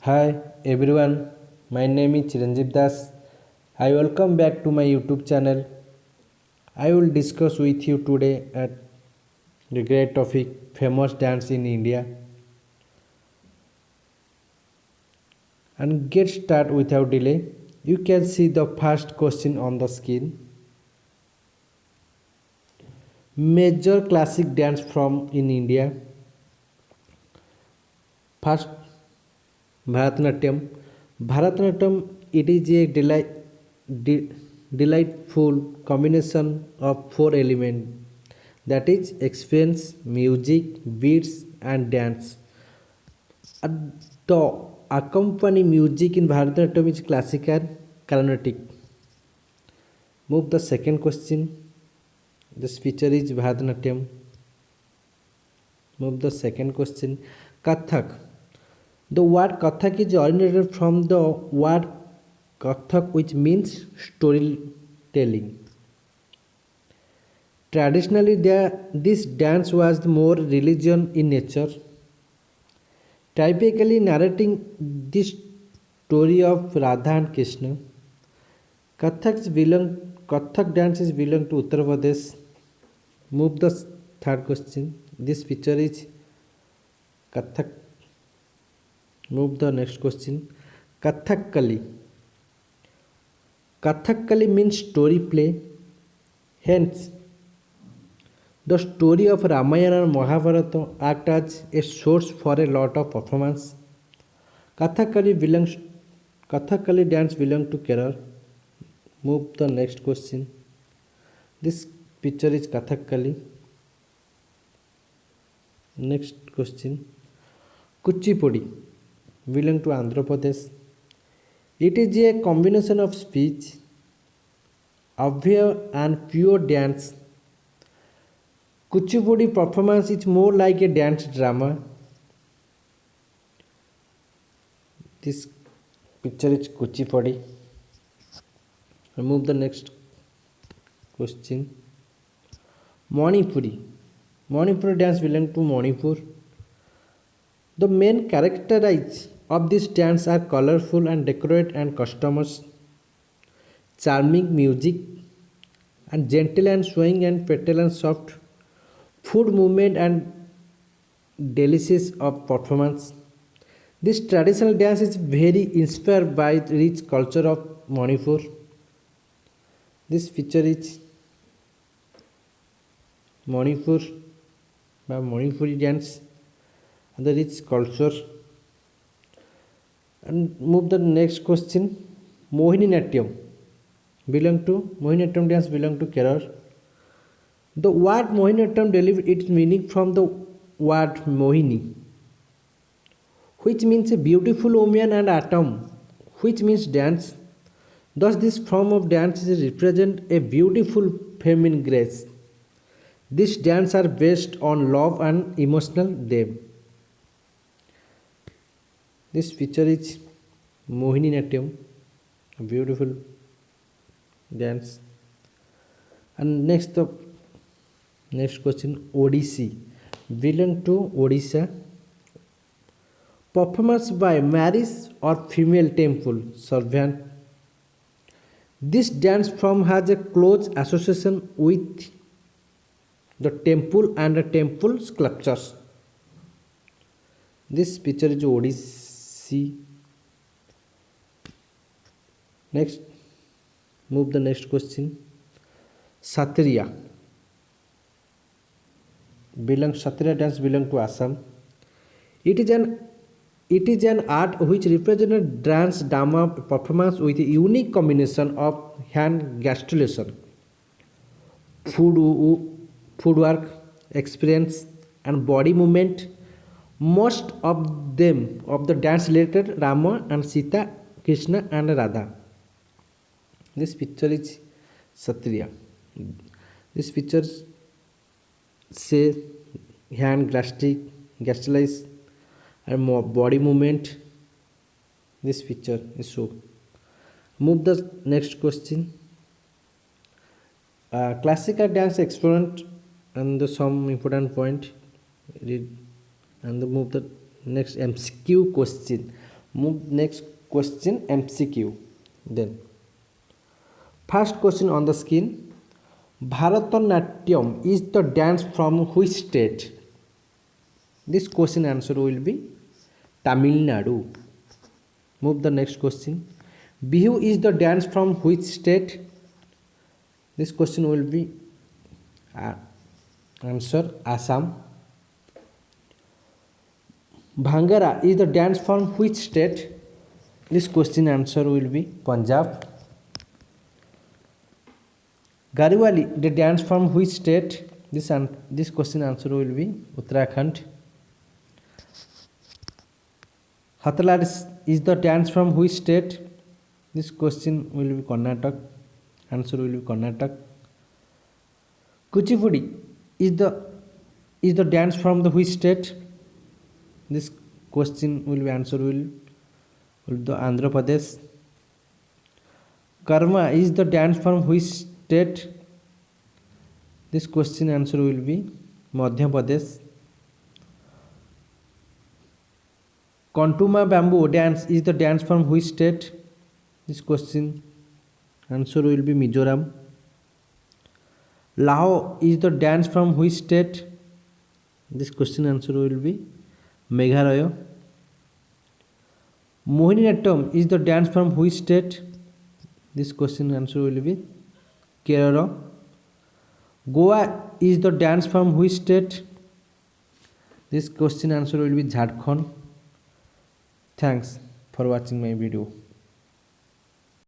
Hi everyone, my name is Chiranjeev Das. I welcome back to my YouTube channel. I will discuss with you today at the great topic famous dance in India and get start without delay. You can see the first question on the screen. Major classic dance from in India. First Bharatanatyam. Bharatanatyam it is a delightful combination of four elements that is experience, music, beats and dance. The accompanying music in Bharatanatyam is classical Carnatic. Move the second question. This picture is Bharatanatyam. Move the second question. Kathak. The word Kathak is originated from the word Kathak, which means storytelling. Traditionally, this dance was more religion in nature, typically narrating the story of Radha and Krishna. Kathak dances belong to Uttar Pradesh. Move the third question. This picture is Kathak. Move the next question. Kathakali. Kathakali means story play. Hence, the story of Ramayana and Mahabharata act as a source for a lot of performance. Kathakali dance belong to Kerala. Move the next question. This picture is Kathakali. Next question. Kuchipudi belong to Andhra Pradesh. It is a combination of speech, abhay and pure dance. Kuchipudi performance is more like a dance drama. This picture is Kuchipudi. Remove the next question. Manipuri. Manipuri dance belongs to Manipur. The main characteristics of this dance are colorful and decorated and customers, charming music, and gentle and swing and petal and soft food movement and delicious of performance. This traditional dance is very inspired by the rich culture of Manipur. This picture is Manipur by Manipuri dance and the rich culture. And move the next question. Mohiniyattam Mohiniyattam dance belong to Kerala. The word Mohiniyattam derives its meaning from the word Mohini, which means a beautiful woman, and Attam, which means dance. Thus, this form of dance represents a beautiful feminine grace. These dances are based on love and emotional depth. This picture is Mohiniyattam, a beautiful dance. And next question, Odissi belong to Odisha. Performance by marriage or female temple servant. This dance form has a close association with the temple and the temple sculptures. This picture is Odissi. Next, move the next question. Satriya dance belong to Assam. It is an art which represents dance drama performance with a unique combination of hand gesticulation, footwork, experience, and body movement. Most of the dance related Rama and Sita, Krishna and Radha. This picture is Satriya. This picture says hand gestilize and body movement. This picture is so. Move the next question. Classical dance exponent and some important point. Read and move the next MCQ question. Move next question MCQ. Then first question on the screen. Bharatanatyam is the dance from which state? This question answer will be Tamil Nadu. Move the next question. Bihu is the dance from which state? This question will be answer Assam. Bhangra is the dance from which state? This question answer will be Punjab. Garhwali, the dance from which state? This question answer will be Uttarakhand. Hatlar is the dance from which state? This question will be Karnataka. Answer will be Karnataka. Kuchipudi is the dance from the which state? This question will be answer will be the Andhra Pradesh. Karma is the dance from which state? This question answer will be Madhya Pradesh. Kontuma bamboo dance is the dance from which state? This question answer will be Mizoram. Lao is the dance from which state? This question answer will be Meghalaya. Mohiniyattam is the dance from which state? This question answer will be Kerala. Goa is the dance from which state? This question answer will be Jharkhand. Thanks for watching my video.